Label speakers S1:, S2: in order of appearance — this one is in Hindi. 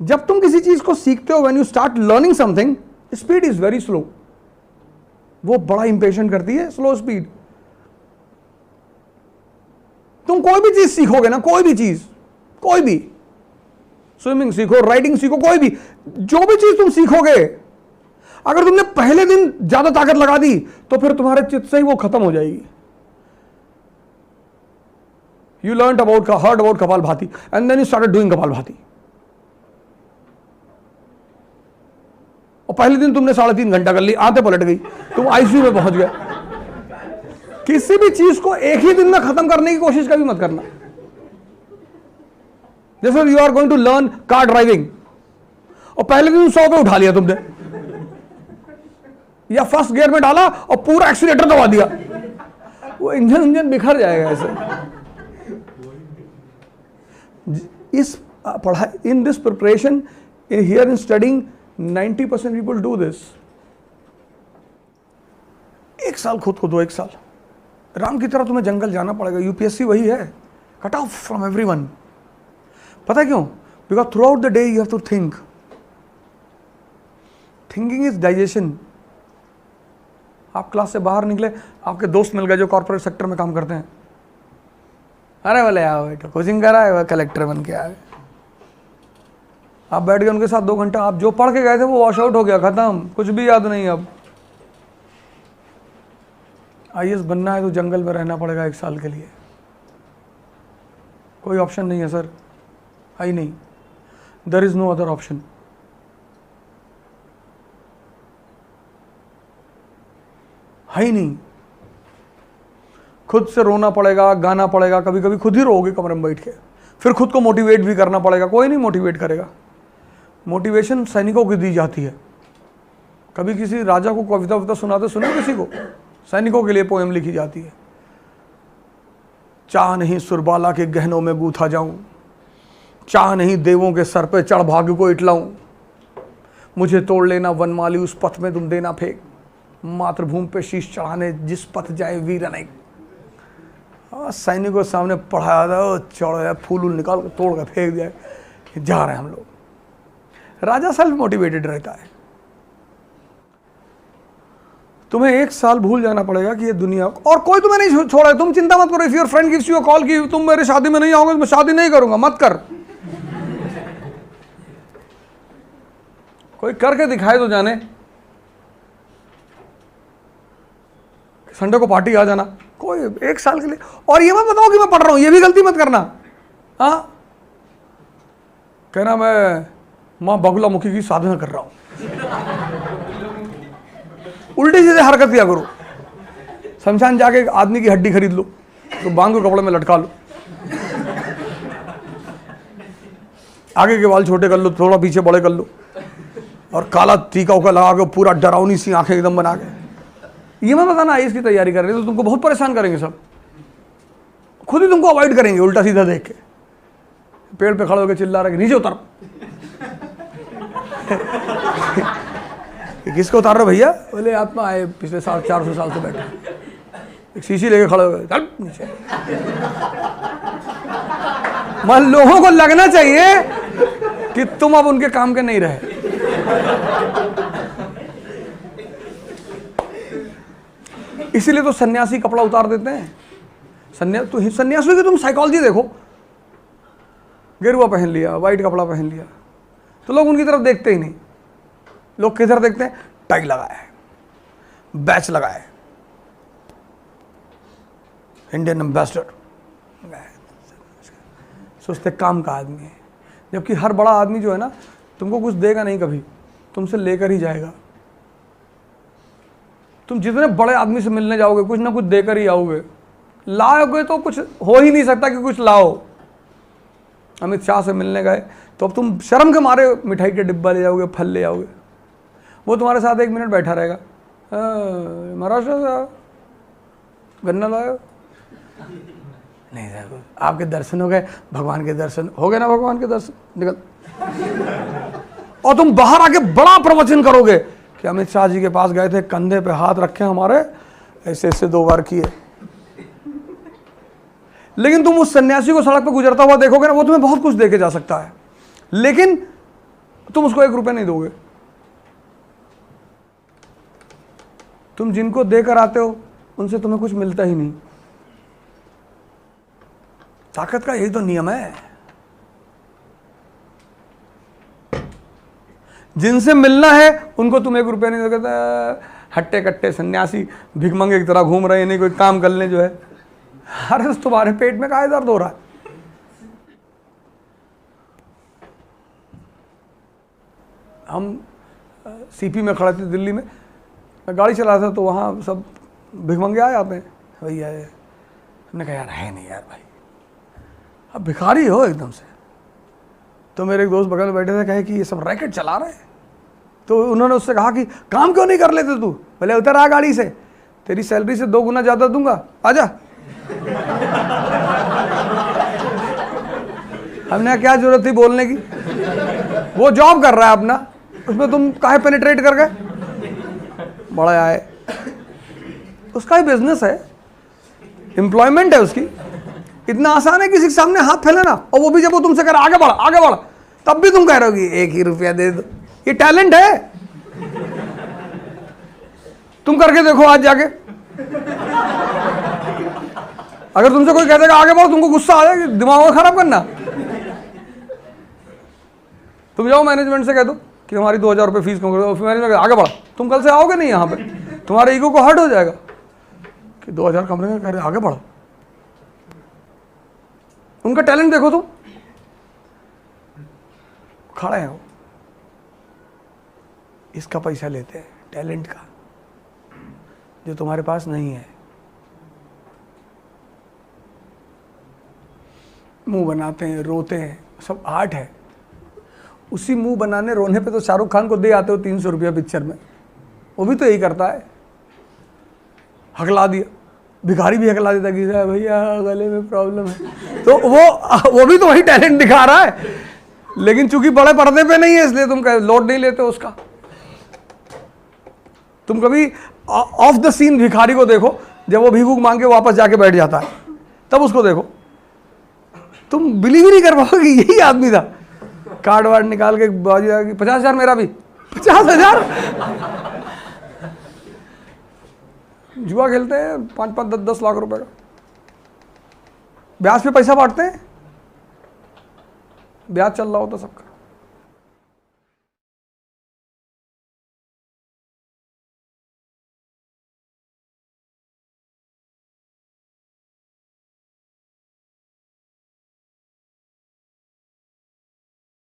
S1: जब तुम किसी चीज को सीखते हो, when you start learning something, speed is very slow. वो बड़ा इंपेशेंट करती है, स्लो स्पीड। तुम कोई भी चीज सीखोगे ना, कोई भी चीज, कोई भी, स्विमिंग सीखो, राइडिंग सीखो, कोई भी, जो भी चीज तुम सीखोगे, अगर तुमने पहले दिन ज्यादा ताकत लगा दी तो फिर तुम्हारे चित्त से ही वो खत्म हो जाएगी। You heard about Kapalbhati, and then you started doing Kapalbhati. और पहले दिन तुमने 3.5 घंटा कर ली, आते पलट गई, तुम आईसीयू में पहुंच गए। किसी भी चीज को एक ही दिन में खत्म करने की कोशिश कभी मत करना। जैसे you are going to learn car driving, और पहले दिन 100 पे उठा लिया तुमने, या फर्स्ट गियर में डाला और पूरा एक्सीलेटर दबा दिया, वो इंजन बिखर जाएगा ऐसे। इस पढ़ाई, in this preparation, here in studying, 90% people do this. 1 साल खुद को दो, 1 साल राम की तरह तुम्हें जंगल जाना पड़ेगा। यूपीएससी वही है, कट ऑफ फ्रॉम एवरीवन। पता है क्यों? Because throughout the day you have to think. Thinking is digestion. आप क्लास से बाहर निकले, आपके दोस्त मिल गए जो कॉर्पोरेट सेक्टर में काम करते हैं, अरे बोले आओ बेटा कोचिंग करा है, वह कलेक्टर बन के आए। आप बैठ गए उनके साथ 2 घंटा, आप जो पढ़ के गए थे वो वॉश आउट हो गया, खत्म, कुछ भी याद नहीं। अब आईएएस बनना है तो जंगल में रहना पड़ेगा 1 साल के लिए, कोई ऑप्शन नहीं है सर, है ही नहीं, there is no other option. है ही नहीं। खुद से रोना पड़ेगा, गाना पड़ेगा, कभी कभी खुद ही रोओगे कमरे में बैठ के, फिर खुद को मोटिवेट भी करना पड़ेगा। कोई नहीं मोटिवेट करेगा। मोटिवेशन सैनिकों की दी जाती है। कभी किसी राजा को कविता वविता सुनाते सुने किसी को? सैनिकों के लिए पोएम लिखी जाती है। चाह नहीं सुरबाला के गहनों में गूथा जाऊं, चाह नहीं देवों के सर पे चढ़ भाग्य को इटलाऊं, मुझे तोड़ लेना वनमाली उस पथ में तुम देना फेंक, मातृभूमि पे शीश चढ़ाने जिस पथ जाए वीर अनेक। सैनिकों के सामने पढ़ाया था, चढ़ फूल निकाल कर तोड़ कर फेंक दिया, जा रहे हैं हम लोग। राजा सेल्फ मोटिवेटेड रहता है। तुम्हें 1 साल भूल जाना पड़ेगा कि ये दुनिया, और कोई तुम्हें नहीं छोड़ा है। तुम चिंता मत करो। If your friend gives you a call कि तुम मेरी शादी में नहीं आओगे तो मैं शादी नहीं करूंगा, मत कर। कोई करके दिखाए तो जाने। संडे को पार्टी आ जाना, कोई 1 साल के लिए। और ये मत बताओ कि मैं पढ़ रहा हूं, ये भी गलती मत करना। हाँ, कहना मैं मां बगुला मुखी की साधना कर रहा हूं, उल्टी सीधे हरकत किया करो। शमशान जाके एक आदमी की हड्डी खरीद लो, तो बांध के कपड़े में लटका लो, आगे के बाल छोटे कर लो, थोड़ा पीछे बड़े कर लो, और काला टीका उका लगा के पूरा डरावनी सी आंखें एकदम बना के। ये मत बताना आईएएस की तैयारी कर रहे हो, तो तुमको बहुत परेशान करेंगे सब, खुद ही तुमको अवॉइड करेंगे उल्टा सीधा देख के। पेड़ पे खड़े होकर चिल्ला रहे नीचे उतर। किसको उतार रहे हो भैया? बोले आप आए पिछले 400 साल से बैठे, एक शीशी लेके खड़े हो गए, चल नीचे। मन लोगों को लगना चाहिए कि तुम अब उनके काम के नहीं रहे। इसीलिए तो सन्यासी कपड़ा उतार देते हैं। सन्यासियों की तुम साइकोलॉजी देखो, गेरुआ पहन लिया, व्हाइट कपड़ा पहन लिया, तो लोग उनकी तरफ देखते ही नहीं। लोग किधर देखते हैं? टाई लगाया है, बैच लगाया है, इंडियन एम्बेसडर, सोचते काम का आदमी है। जबकि हर बड़ा आदमी जो है ना, तुमको कुछ देगा नहीं, कभी तुमसे लेकर ही जाएगा। तुम जितने बड़े आदमी से मिलने जाओगे कुछ ना कुछ देकर ही आओगे। लाओगे तो कुछ हो ही नहीं सकता कि कुछ लाओ। अमित शाह से मिलने गए तो अब तुम शर्म के मारे मिठाई के डिब्बा ले जाओगे, फल ले जाओगे। वो तुम्हारे साथ 1 मिनट बैठा रहेगा, महाराष्ट्र से गन्ना लाए नहीं सर, आपके दर्शन हो गए, भगवान के दर्शन हो गए ना, भगवान के दर्शन, निकल। और तुम बाहर आके बड़ा प्रवचन करोगे कि अमित शाह जी के पास गए थे, कंधे पे हाथ रखे हमारे, ऐसे ऐसे 2 बार किए। लेकिन तुम उस सन्यासी को सड़क पर गुजरता हुआ देखोगे ना, वो तुम्हें बहुत कुछ देके जा सकता है, लेकिन तुम उसको 1 रुपया नहीं दोगे। तुम जिनको देकर आते हो उनसे तुम्हें कुछ मिलता ही नहीं। ताकत का यही तो नियम है। जिनसे मिलना है उनको तुम 1 रुपया नहीं दोगे। हट्टे कट्टे सन्यासी भिखमंगे की तरह घूम रहे हैं, नहीं कोई काम कर ले जो है। अरे तुम्हारे पेट में काहे दर्द हो रहा है? हम सीपी में खड़े थे दिल्ली में, मैं गाड़ी चला रहा था तो वहाँ सब भिखमंगे आ जाते हैं, भैया हमने कहा यार है नहीं यार भाई, अब भिखारी हो एकदम से। तो मेरे एक दोस्त बगल में बैठे थे, कहे कि ये सब रैकेट चला रहे हैं। तो उन्होंने उससे कहा कि काम क्यों नहीं कर लेते तू? बोले उतर आ गाड़ी से, तेरी सैलरी से 2 गुना ज़्यादा दूंगा, आजा। हमने क्या जरूरत थी बोलने की? वो जॉब कर रहा है अपना, उसमें तुम काहे पेनिट्रेट कर गए? बड़ा आए, उसका ही बिजनेस है, एम्प्लॉयमेंट है उसकी। इतना आसान है किसी के सामने हाथ फैलाना, और वो भी जब वो तुमसे कह रहा आगे बढ़, तब भी तुम कह रहे हो कि 1 ही रुपया दे दो। ये टैलेंट है, तुम करके देखो आज जाके। अगर तुमसे कोई कह देगा आगे बढ़ो, तुमको गुस्सा आ जाएगा, दिमाग खराब करना। तुम जाओ मैनेजमेंट से कह दो कि हमारी 2000 रुपये फीस कम कर दो, मैनेजमेंट आगे बढ़ा, तुम कल से आओगे नहीं यहाँ पे, तुम्हारे ईगो को हर्ट हो जाएगा कि 2000 कम कह रहे आगे बढ़ो। उनका टैलेंट देखो तुम, खड़े हैं वो, इसका पैसा लेते हैं टैलेंट का, जो तुम्हारे पास नहीं है। मुंह बनाते हैं, रोते हैं, सब आर्ट है। उसी मुंह बनाने रोने पे तो शाहरुख खान को दे आते हो 300 रुपया पिक्चर में, वो भी तो यही करता है, हकला दिया। भिखारी भी हकला देता कि भैया गले में प्रॉब्लम है, तो वो भी तो वही टैलेंट दिखा रहा है, लेकिन चूंकि बड़े पर्दे पे नहीं है इसलिए तुम लोड नहीं लेते उसका। तुम कभी ऑफ द सीन भिखारी को देखो, जब वो भीख मांग के वापस जाके बैठ जाता है, तब उसको देखो, तुम बिलीव ही नहीं कर पाओगे यही आदमी था। कार्ड वार्ड निकाल के बाजी 50,000 मेरा भी, 50,000। जुआ खेलते हैं 5-5, 10-10 लाख रुपए का, ब्याज पे पैसा बांटते हैं, ब्याज चल रहा होता सबका।